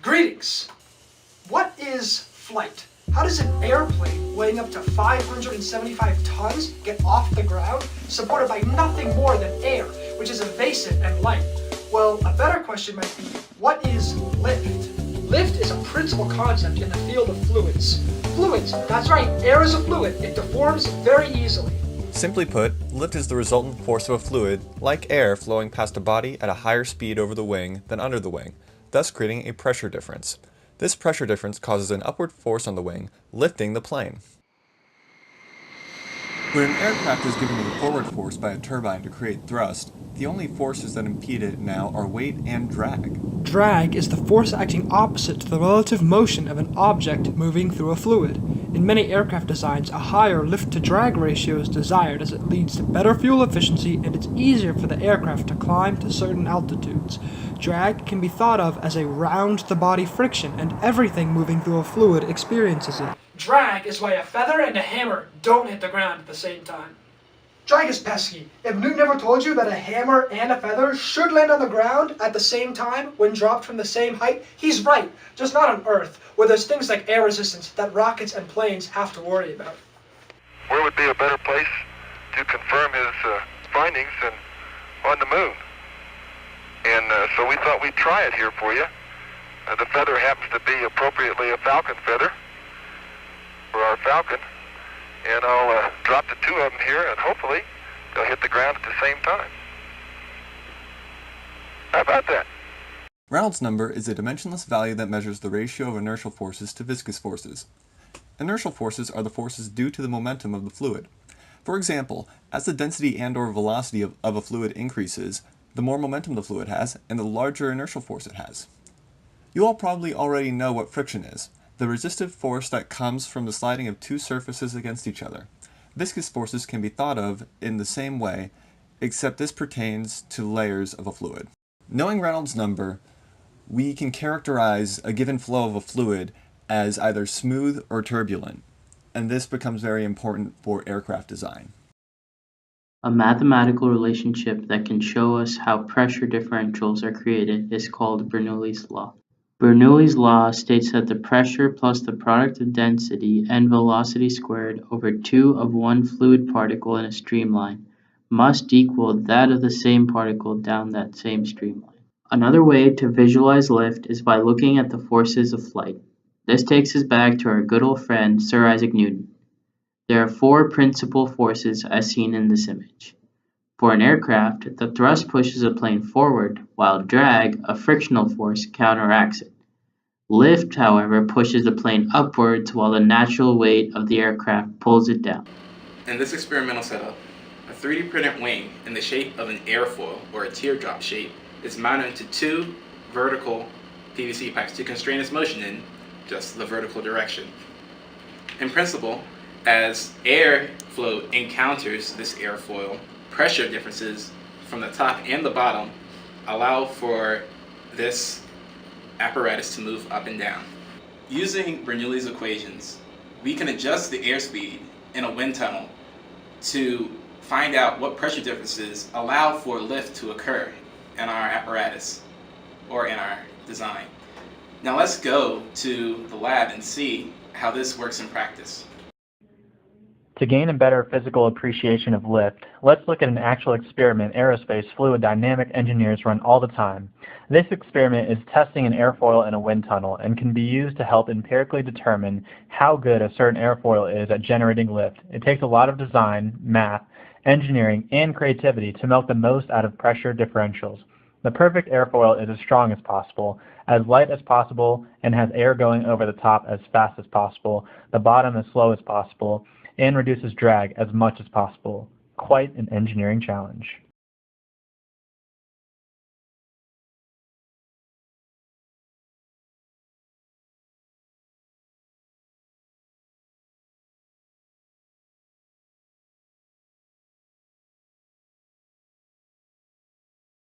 Greetings! What is flight? How does an airplane weighing up to 575 tons get off the ground, supported by nothing more than air, which is evasive and light? Well, a better question might be, what is lift? Lift is a principal concept in the field of fluids. Fluids, that's right, air is a fluid. It deforms very easily. Simply put, lift is the resultant force of a fluid, like air, flowing past a body at a higher speed over the wing than under the wing, thus creating a pressure difference. This pressure difference causes an upward force on the wing, lifting the plane. When an aircraft is given a forward force by a turbine to create thrust, the only forces that impede it now are weight and drag. Drag is the force acting opposite to the relative motion of an object moving through a fluid. In many aircraft designs, a higher lift-to-drag ratio is desired as it leads to better fuel efficiency and it's easier for the aircraft to climb to certain altitudes. Drag can be thought of as a round-the-body friction, and everything moving through a fluid experiences it. Drag is why a feather and a hammer don't hit the ground at the same time. Drag is pesky. If Newton never told you that a hammer and a feather should land on the ground at the same time when dropped from the same height, he's right, just not on Earth, where there's things like air resistance that rockets and planes have to worry about. Where would be a better place to confirm his findings than on the moon? And so we thought we'd try it here for you. The feather happens to be appropriately a falcon feather for our falcon. And I'll drop the two of them here, and hopefully they'll hit the ground at the same time. How about that? Reynolds number is a dimensionless value that measures the ratio of inertial forces to viscous forces. Inertial forces are the forces due to the momentum of the fluid. For example, as the density and/or velocity of a fluid increases, the more momentum the fluid has, and the larger inertial force it has. You all probably already know what friction is, the resistive force that comes from the sliding of two surfaces against each other. Viscous forces can be thought of in the same way, except this pertains to layers of a fluid. Knowing Reynolds number, we can characterize a given flow of a fluid as either smooth or turbulent, and this becomes very important for aircraft design. A mathematical relationship that can show us how pressure differentials are created is called Bernoulli's law. Bernoulli's law states that the pressure plus the product of density and velocity squared over 2 of one fluid particle in a streamline must equal that of the same particle down that same streamline. Another way to visualize lift is by looking at the forces of flight. This takes us back to our good old friend Sir Isaac Newton. There are 4 principal forces as seen in this image. For an aircraft, the thrust pushes a plane forward, while drag, a frictional force, counteracts it. Lift, however, pushes the plane upwards while the natural weight of the aircraft pulls it down. In this experimental setup, a 3D printed wing in the shape of an airfoil or a teardrop shape is mounted to 2 vertical PVC pipes to constrain its motion in just the vertical direction. In principle, as airflow encounters this airfoil, pressure differences from the top and the bottom allow for this apparatus to move up and down. Using Bernoulli's equations, we can adjust the airspeed in a wind tunnel to find out what pressure differences allow for lift to occur in our apparatus or in our design. Now let's go to the lab and see how this works in practice. To gain a better physical appreciation of lift, let's look at an actual experiment aerospace fluid dynamic engineers run all the time. This experiment is testing an airfoil in a wind tunnel and can be used to help empirically determine how good a certain airfoil is at generating lift. It takes a lot of design, math, engineering, and creativity to milk the most out of pressure differentials. The perfect airfoil is as strong as possible, as light as possible, and has air going over the top as fast as possible, the bottom as slow as possible, and reduces drag as much as possible. Quite an engineering challenge.